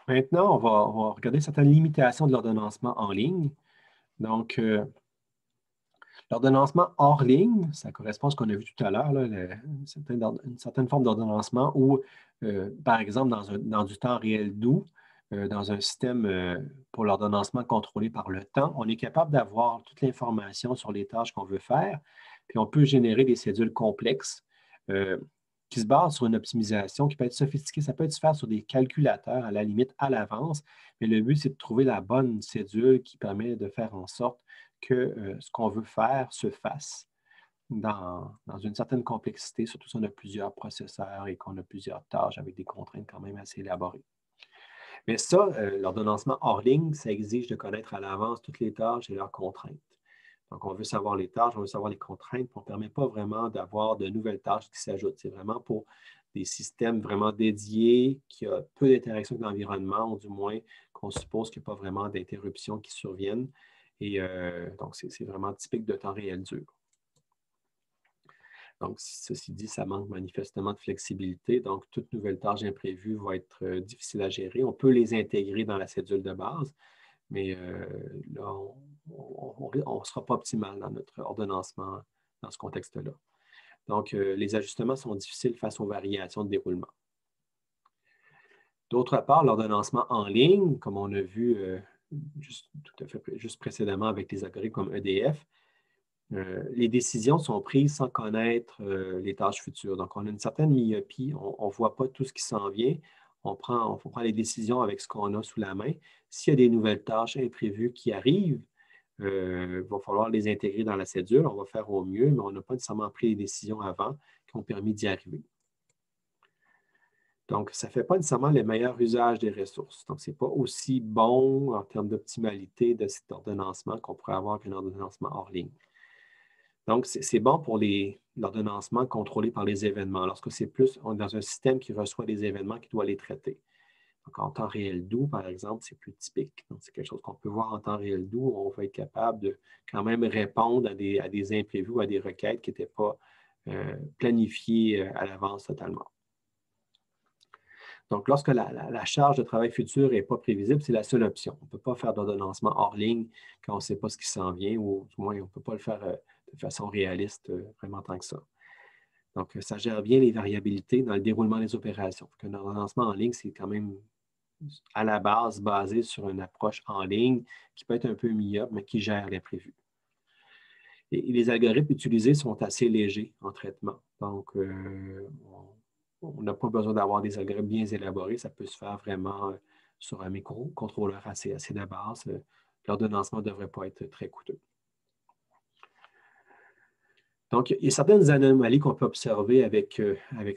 Maintenant, on va regarder certaines limitations de l'ordonnancement en ligne. Donc, l'ordonnancement hors ligne, ça correspond à ce qu'on a vu tout à l'heure, là, une certaine forme d'ordonnancement où, par exemple, dans du temps réel doux, dans un système pour l'ordonnancement contrôlé par le temps, on est capable d'avoir toute l'information sur les tâches qu'on veut faire, puis on peut générer des cédules complexes euh, qui se basent sur une optimisation qui peut être sophistiquée. Ça peut être fait sur des calculateurs à la limite à l'avance, mais le but, c'est de trouver la bonne cédule qui permet de faire en sorte que ce qu'on veut faire se fasse dans une certaine complexité, surtout si on a plusieurs processeurs et qu'on a plusieurs tâches avec des contraintes quand même assez élaborées. Mais ça, l'ordonnancement hors ligne, ça exige de connaître à l'avance toutes les tâches et leurs contraintes. Donc, on veut savoir les tâches, on veut savoir les contraintes, puis on ne permet pas vraiment d'avoir de nouvelles tâches qui s'ajoutent. C'est vraiment pour des systèmes vraiment dédiés, qui ont peu d'interaction avec l'environnement, ou du moins qu'on suppose qu'il n'y a pas vraiment d'interruptions qui surviennent. Et donc, c'est vraiment typique de temps réel dur. Donc, ceci dit, ça manque manifestement de flexibilité. Donc, toute nouvelle tâche imprévue va être difficile à gérer. On peut les intégrer dans la cédule de base, mais là, on ne sera pas optimal dans notre ordonnancement dans ce contexte-là. Donc, les ajustements sont difficiles face aux variations de déroulement. D'autre part, l'ordonnancement en ligne, comme on a vu juste précédemment avec les algorithmes comme EDF, les décisions sont prises sans connaître les tâches futures. Donc, on a une certaine myopie, on ne voit pas tout ce qui s'en vient. On prend les décisions avec ce qu'on a sous la main. S'il y a des nouvelles tâches imprévues qui arrivent, il va falloir les intégrer dans la cédule. On va faire au mieux, mais on n'a pas nécessairement pris les décisions avant qui ont permis d'y arriver. Donc, ça ne fait pas nécessairement le meilleur usage des ressources. Donc, ce n'est pas aussi bon en termes d'optimalité de cet ordonnancement qu'on pourrait avoir qu'un ordonnancement hors ligne. Donc, c'est bon pour l'ordonnancement contrôlé par les événements. Lorsque c'est plus, on est dans un système qui reçoit des événements qui doit les traiter. Donc, en temps réel doux, par exemple, c'est plus typique. Donc, c'est quelque chose qu'on peut voir en temps réel doux. On va être capable de quand même répondre à des imprévus ou à des requêtes qui n'étaient pas planifiées à l'avance totalement. Donc, lorsque la charge de travail futur n'est pas prévisible, c'est la seule option. On ne peut pas faire d'ordonnancement hors ligne quand on ne sait pas ce qui s'en vient, ou du moins, on ne peut pas le faire de façon réaliste vraiment tant que ça. Donc, ça gère bien les variabilités dans le déroulement des opérations. Un ordonnancement en ligne, c'est quand même à la base basé sur une approche en ligne qui peut être un peu myope, mais qui gère l'imprévu. Et les algorithmes utilisés sont assez légers en traitement. Donc, on n'a pas besoin d'avoir des algorithmes bien élaborés. Ça peut se faire vraiment sur un microcontrôleur assez de base. L'ordonnancement ne devrait pas être très coûteux. Donc, il y a certaines anomalies qu'on peut observer avec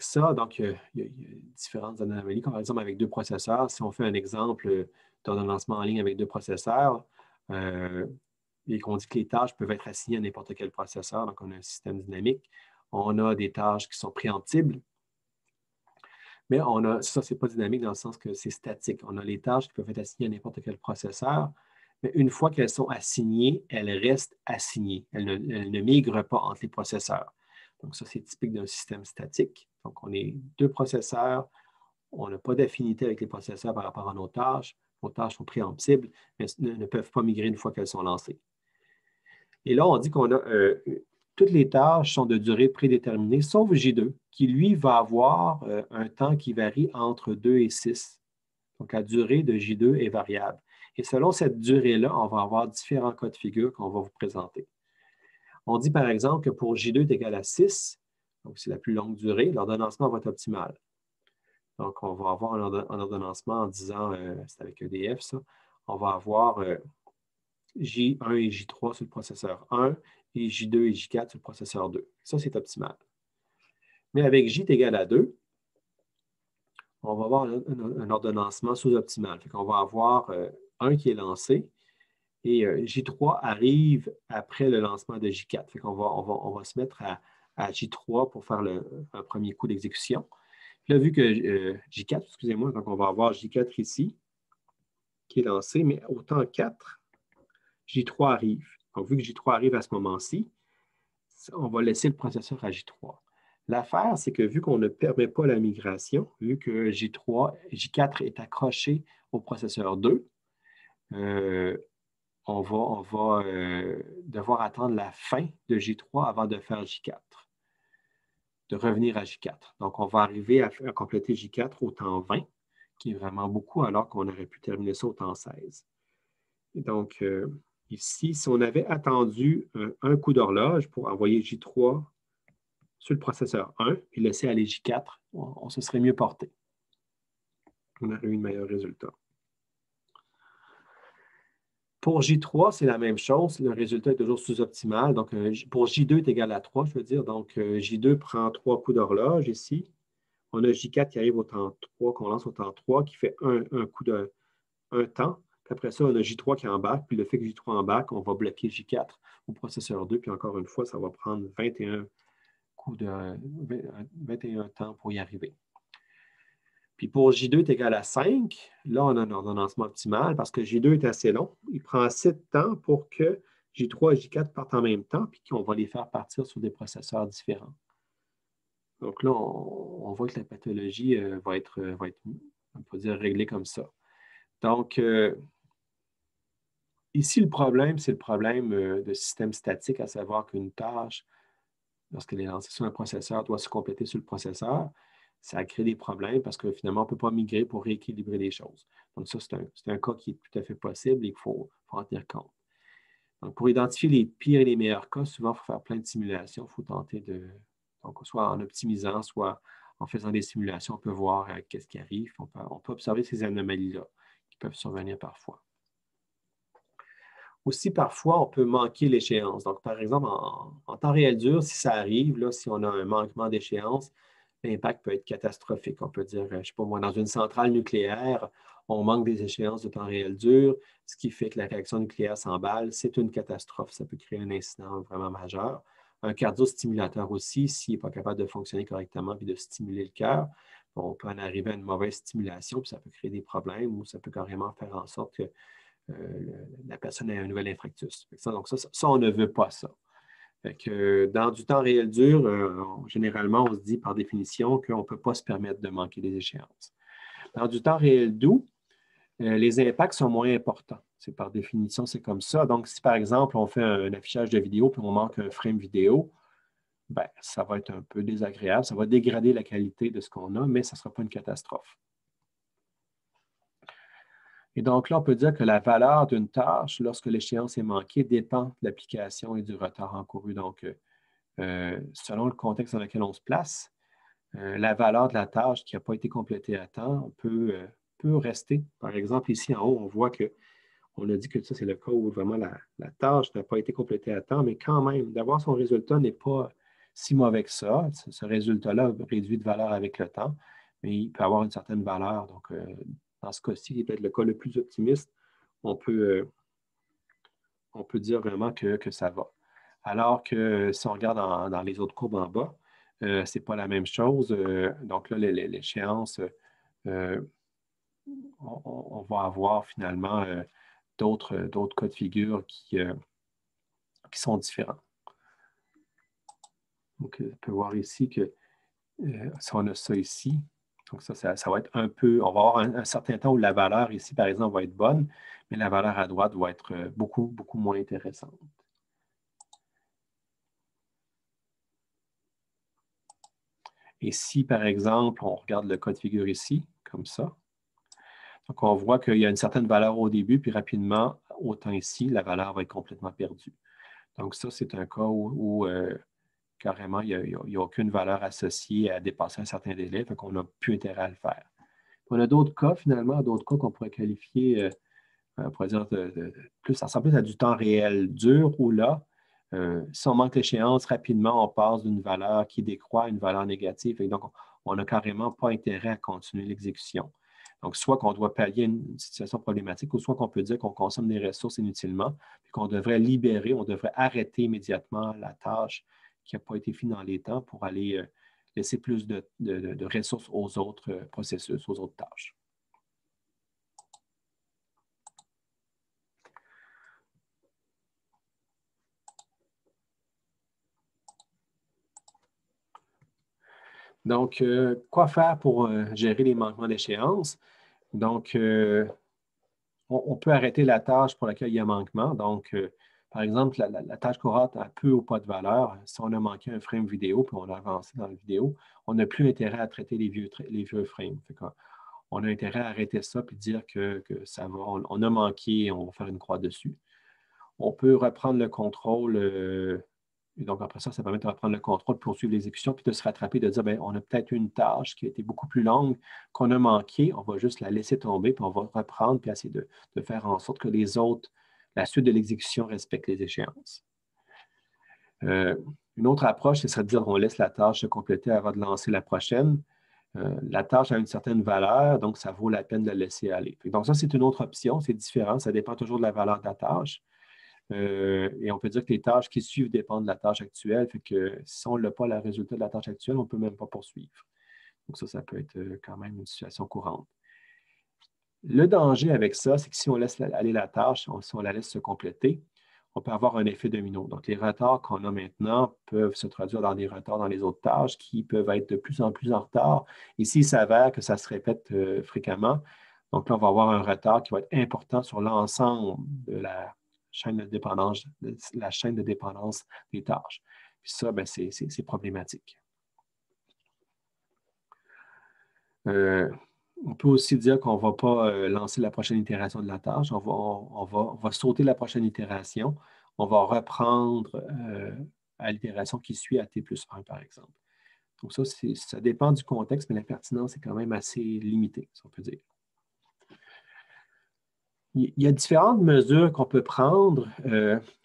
ça. Donc, il y a différentes anomalies, comme par exemple avec deux processeurs. Si on fait un exemple d'ordonnancement en ligne avec deux processeurs, et qu'on dit que les tâches peuvent être assignées à n'importe quel processeur, donc on a un système dynamique. On a des tâches qui sont préemptibles, mais ça, ce n'est pas dynamique dans le sens que c'est statique. On a les tâches qui peuvent être assignées à n'importe quel processeur, mais une fois qu'elles sont assignées, elles restent assignées. Elles ne migrent pas entre les processeurs. Donc, ça, c'est typique d'un système statique. Donc, on est deux processeurs, on n'a pas d'affinité avec les processeurs par rapport à nos tâches. Nos tâches sont préemptibles, mais ne peuvent pas migrer une fois qu'elles sont lancées. Et là, on dit qu'on a toutes les tâches sont de durée prédéterminée, sauf J2, qui, lui, va avoir un temps qui varie entre 2 et 6. Donc, la durée de J2 est variable. Et selon cette durée-là, on va avoir différents cas de figure qu'on va vous présenter. On dit, par exemple, que pour J2 est égal à 6, donc c'est la plus longue durée, l'ordonnancement va être optimal. Donc, on va avoir un ordonnancement en disant, c'est avec EDF, ça, on va avoir J1 et J3 sur le processeur 1 et J2 et J4 sur le processeur 2. Ça, c'est optimal. Mais avec J est égal à 2, on va avoir un ordonnancement sous-optimal. On va avoir 1 qui est lancé et J3 arrive après le lancement de J4. On va se mettre à J3 pour faire un premier coup d'exécution. Là, vu que J4, excusez-moi, donc on va avoir J4 ici qui est lancé, mais au temps 4, J3 arrive. Donc, vu que J3 arrive à ce moment-ci, on va laisser le processeur à J3. L'affaire, c'est que vu qu'on ne permet pas la migration, vu que J4 est accroché au processeur 2, on va devoir attendre la fin de J3 avant de faire J4, de revenir à J4. Donc, on va arriver à compléter J4 au temps 20, qui est vraiment beaucoup, alors qu'on aurait pu terminer ça au temps 16. Et donc, ici, si on avait attendu un coup d'horloge pour envoyer J3 sur le processeur 1 et laisser aller J4, on se serait mieux porté. On aurait eu un meilleur résultat. Pour J3, c'est la même chose. Le résultat est toujours sous-optimal. Donc, pour J2 est égal à 3, je veux dire. Donc, J2 prend 3 coups d'horloge ici. On a J4 qui arrive au temps 3, qu'on lance au temps 3, qui fait un coup de un temps. Puis après ça, on a J3 qui embarque. Puis le fait que J3 embarque, on va bloquer J4 au processeur 2. Puis encore une fois, ça va prendre 21 coups de 21 temps pour y arriver. Puis pour J2 est égal à 5, là, on a un ordonnancement optimal parce que J2 est assez long. Il prend assez de temps pour que J3 et J4 partent en même temps, puis qu'on va les faire partir sur des processeurs différents. Donc là, on voit que la pathologie va être, on peut dire, réglée comme ça. Donc, ici, le problème, c'est le problème de système statique, à savoir qu'une tâche, lorsqu'elle est lancée sur un processeur, doit se compléter sur le processeur. Ça crée des problèmes parce que finalement, on ne peut pas migrer pour rééquilibrer les choses. Donc, ça, c'est un cas qui est tout à fait possible et qu'il faut en tenir compte. Donc, pour identifier les pires et les meilleurs cas, souvent, il faut faire plein de simulations. Il faut tenter de, donc, soit en optimisant, soit en faisant des simulations, on peut voir qu'est-ce qui arrive. On peut observer ces anomalies-là qui peuvent survenir parfois. Aussi, parfois, on peut manquer l'échéance. Donc, par exemple, en temps réel dur, si ça arrive, là, si on a un manquement d'échéance, l'impact peut être catastrophique. On peut dire, je ne sais pas moi, dans une centrale nucléaire, on manque des échéances de temps réel dur, ce qui fait que la réaction nucléaire s'emballe. C'est une catastrophe. Ça peut créer un incident vraiment majeur. Un cardiostimulateur aussi, s'il n'est pas capable de fonctionner correctement et de stimuler le cœur, on peut en arriver à une mauvaise stimulation, puis ça peut créer des problèmes ou ça peut carrément faire en sorte que la personne a un nouvel infarctus. Donc, ça, on ne veut pas ça. Fait que, dans du temps réel dur, généralement, on se dit par définition qu'on ne peut pas se permettre de manquer des échéances. Dans du temps réel doux, les impacts sont moins importants. C'est par définition, c'est comme ça. Donc, si par exemple, on fait un affichage de vidéo puis on manque un frame vidéo, ben, ça va être un peu désagréable. Ça va dégrader la qualité de ce qu'on a, mais ça ne sera pas une catastrophe. Et donc là, on peut dire que la valeur d'une tâche, lorsque l'échéance est manquée, dépend de l'application et du retard encouru. Donc, selon le contexte dans lequel on se place, la valeur de la tâche qui n'a pas été complétée à temps peut rester. Par exemple, ici en haut, on voit qu'on a dit que ça, c'est le cas où vraiment la tâche n'a pas été complétée à temps, mais quand même, d'avoir son résultat n'est pas si mauvais que ça. Ce résultat-là réduit de valeur avec le temps, mais il peut avoir une certaine valeur. Donc, dans ce cas-ci, qui est peut-être le cas le plus optimiste, on peut dire vraiment que ça va. Alors que si on regarde dans les autres courbes en bas, ce n'est pas la même chose. Donc là, l'échéance, on va avoir finalement d'autres cas de figure qui sont différents. Donc, on peut voir ici que si on a ça ici, donc ça va être un peu, on va avoir un certain temps où la valeur ici, par exemple, va être bonne, mais la valeur à droite va être beaucoup, beaucoup moins intéressante. Et si, par exemple, on regarde le cas de figure ici, comme ça, donc on voit qu'il y a une certaine valeur au début, puis rapidement, autant ici, la valeur va être complètement perdue. Donc ça, c'est un cas où carrément, il n'y a aucune valeur associée à dépasser un certain délai, donc on n'a plus intérêt à le faire. On a d'autres cas, finalement, d'autres cas qu'on pourrait qualifier, on pourrait dire plus, ça ressemble plus à du temps réel dur, où là, si on manque l'échéance, rapidement, on passe d'une valeur qui décroît à une valeur négative. Et donc, on n'a carrément pas intérêt à continuer l'exécution. Donc, soit qu'on doit pallier une situation problématique, ou soit qu'on peut dire qu'on consomme des ressources inutilement, puis qu'on devrait libérer, on devrait arrêter immédiatement la tâche qui n'a pas été finie dans les temps pour aller laisser plus de ressources aux autres processus, aux autres tâches. Donc, quoi faire pour gérer les manquements d'échéance? Donc, on peut arrêter la tâche pour laquelle il y a manquement. Donc, par exemple, la tâche courante a peu ou pas de valeur. Si on a manqué un frame vidéo puis on a avancé dans la vidéo, on n'a plus intérêt à traiter les vieux frames. On a intérêt à arrêter ça et dire que ça va, on a manqué et on va faire une croix dessus. On peut reprendre le contrôle. Et donc, après ça, ça permet de reprendre le contrôle, de poursuivre l'exécution, puis de se rattraper, de dire, bien, on a peut-être une tâche qui a été beaucoup plus longue, qu'on a manqué, on va juste la laisser tomber, puis on va reprendre, puis essayer de faire en sorte que les autres, la suite de l'exécution respecte les échéances. Une autre approche, ce serait de dire, on laisse la tâche se compléter avant de lancer la prochaine. La tâche a une certaine valeur, donc ça vaut la peine de la laisser aller. Donc, ça, c'est une autre option, c'est différent, ça dépend toujours de la valeur de la tâche. Et on peut dire que les tâches qui suivent dépendent de la tâche actuelle. Fait que si on n'a pas le résultat de la tâche actuelle, on ne peut même pas poursuivre. Donc ça peut être quand même une situation courante. Le danger avec ça, c'est que si on laisse aller la tâche, si on la laisse se compléter, on peut avoir un effet domino. Donc, les retards qu'on a maintenant peuvent se traduire dans des retards dans les autres tâches qui peuvent être de plus en plus en retard. Et s'il s'avère que ça se répète fréquemment, donc là, on va avoir un retard qui va être important sur l'ensemble de la chaîne de dépendance, des tâches. Puis ça, ben, c'est problématique. On peut aussi dire qu'on ne va pas lancer la prochaine itération de la tâche. On va sauter la prochaine itération. On va reprendre à l'itération qui suit à T plus 1, par exemple. Donc ça dépend du contexte, mais la pertinence est quand même assez limitée, si on peut dire. Il y a différentes mesures qu'on peut prendre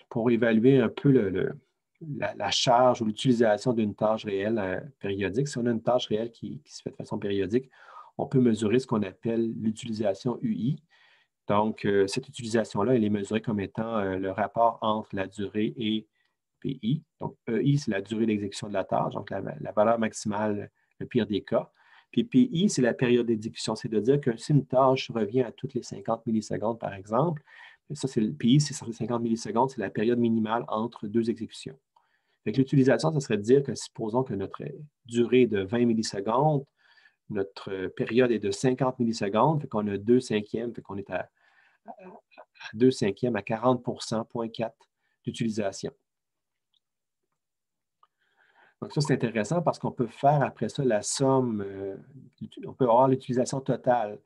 pour évaluer un peu la charge ou l'utilisation d'une tâche réelle périodique. Si on a une tâche réelle qui se fait de façon périodique, on peut mesurer ce qu'on appelle l'utilisation UI. Donc, cette utilisation-là, elle est mesurée comme étant le rapport entre la durée et PI. Donc, EI, c'est la durée d'exécution de la tâche, donc la valeur maximale, le pire des cas. Puis PI, c'est la période d'exécution. C'est de dire que si une tâche revient à toutes les 50 millisecondes, par exemple, ça, c'est le PI, c'est 50 millisecondes, c'est la période minimale entre deux exécutions. L'utilisation, ça serait de dire que supposons que notre durée est de 20 millisecondes, notre période est de 50 millisecondes, fait qu'on a 2/5, fait qu'on est à 2/5 à 40,4 d'utilisation. Donc, ça, c'est intéressant parce qu'on peut faire après ça la somme, on peut avoir l'utilisation totale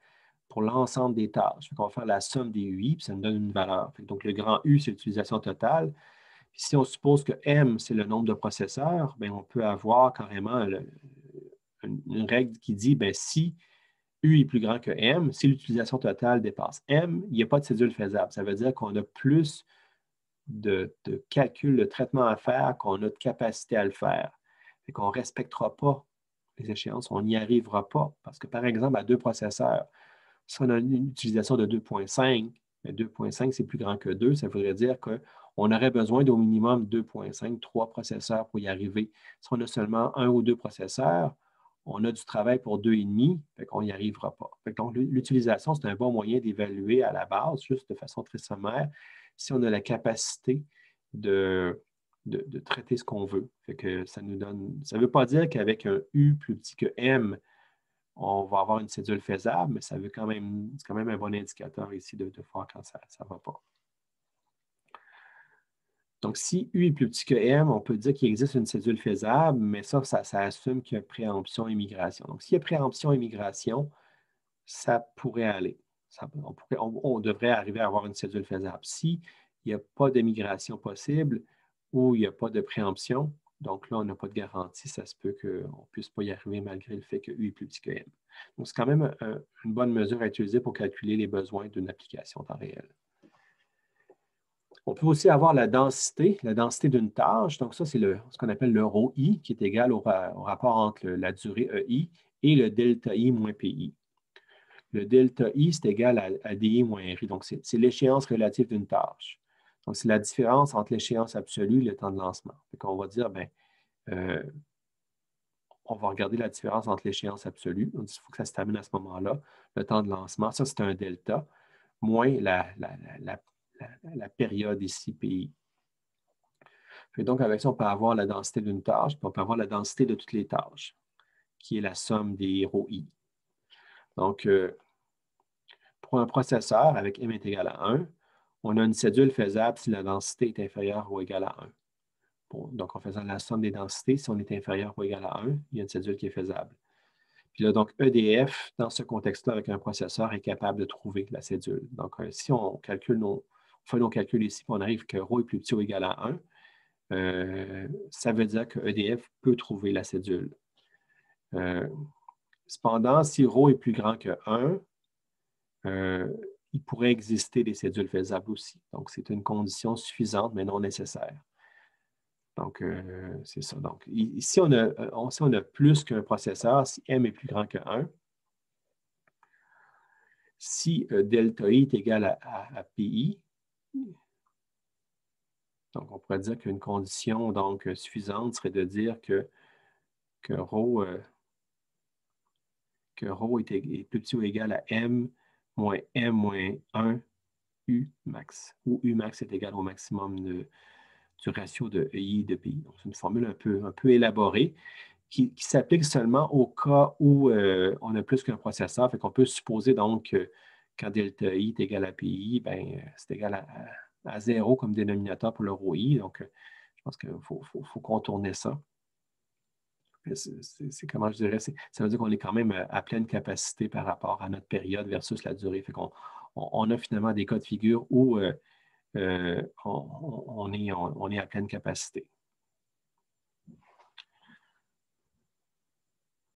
pour l'ensemble des tâches. On va faire la somme des UI, puis ça nous donne une valeur. Donc, le grand U, c'est l'utilisation totale. Puis, si on suppose que M, c'est le nombre de processeurs, bien, on peut avoir carrément une règle qui dit, bien, si U est plus grand que M, si l'utilisation totale dépasse M, il n'y a pas de cédule faisable. Ça veut dire qu'on a plus de calcul, de traitement à faire qu'on a de capacité à le faire. Fait qu'on ne respectera pas les échéances, on n'y arrivera pas. Parce que, par exemple, à 2 processeurs, si on a une utilisation de 2,5, mais 2,5, c'est plus grand que 2, ça voudrait dire qu'on aurait besoin d'au minimum 2,5, 3 processeurs pour y arriver. Si on a seulement 1 ou 2 processeurs, on a du travail pour 2,5, fait qu'on n'y arrivera pas. Donc, l'utilisation, c'est un bon moyen d'évaluer à la base, juste de façon très sommaire, si on a la capacité de traiter ce qu'on veut. Fait que ça nous donne. Ça ne veut pas dire qu'avec un U plus petit que M, on va avoir une cédule faisable, mais c'est quand même un bon indicateur ici de voir quand ça ne va pas. Donc, si U est plus petit que M, on peut dire qu'il existe une cédule faisable, mais ça assume qu'il y a préemption et migration. Donc, s'il y a préemption et migration, ça pourrait aller. On devrait arriver à avoir une cédule faisable. S'il n'y a pas de migration possible ou il n'y a pas de préemption, donc là, on n'a pas de garantie, ça se peut qu'on ne puisse pas y arriver malgré le fait que U est plus petit que M. Donc, c'est quand même une bonne mesure à utiliser pour calculer les besoins d'une application en temps réel. On peut aussi avoir la densité d'une tâche. Donc, ça, c'est ce qu'on appelle le ρI, qui est égal au rapport entre la durée EI et le delta I moins PI. Le delta I, c'est égal à DI moins RI. Donc, c'est l'échéance relative d'une tâche. Donc, c'est la différence entre l'échéance absolue et le temps de lancement. Donc, on va dire, bien, on va regarder la différence entre l'échéance absolue. Il faut que ça se termine à ce moment-là. Le temps de lancement, ça, c'est un delta, moins la période ici, PI. Et donc, avec ça, on peut avoir la densité d'une tâche, puis on peut avoir la densité de toutes les tâches, qui est la somme des ρI. Donc, Pour un processeur avec M est égal à 1, on a une cédule faisable si la densité est inférieure ou égale à 1. Bon, donc, en faisant la somme des densités, si on est inférieur ou égal à 1, il y a une cédule qui est faisable. Puis là, donc, EDF, dans ce contexte-là, avec un processeur, est capable de trouver la cédule. Donc, si on fait nos calculs ici, puis on arrive que ρ est plus petit ou égal à 1, ça veut dire que EDF peut trouver la cédule. Cependant, si ρ est plus grand que 1, il pourrait exister des cédules faisables aussi. Donc, c'est une condition suffisante, mais non nécessaire. Donc, c'est ça. Donc, ici, on a plus qu'un processeur, si M est plus grand que 1, si delta I est égal à PI, donc on pourrait dire qu'une condition donc, suffisante serait de dire que ρ est plus petit ou égal à M moins 1 U max, où U max est égal au maximum du ratio de I de PI. C'est une formule un peu élaborée qui s'applique seulement au cas où on a plus qu'un processeur. Fait qu'on peut supposer donc que quand delta I est égal à PI, ben, c'est égal à 0 comme dénominateur pour le ρ I. Donc, je pense qu'il faut contourner ça. C'est comment je dirais, ça veut dire qu'on est quand même à pleine capacité par rapport à notre période versus la durée. Fait qu'on on a finalement des cas de figure où on est à pleine capacité.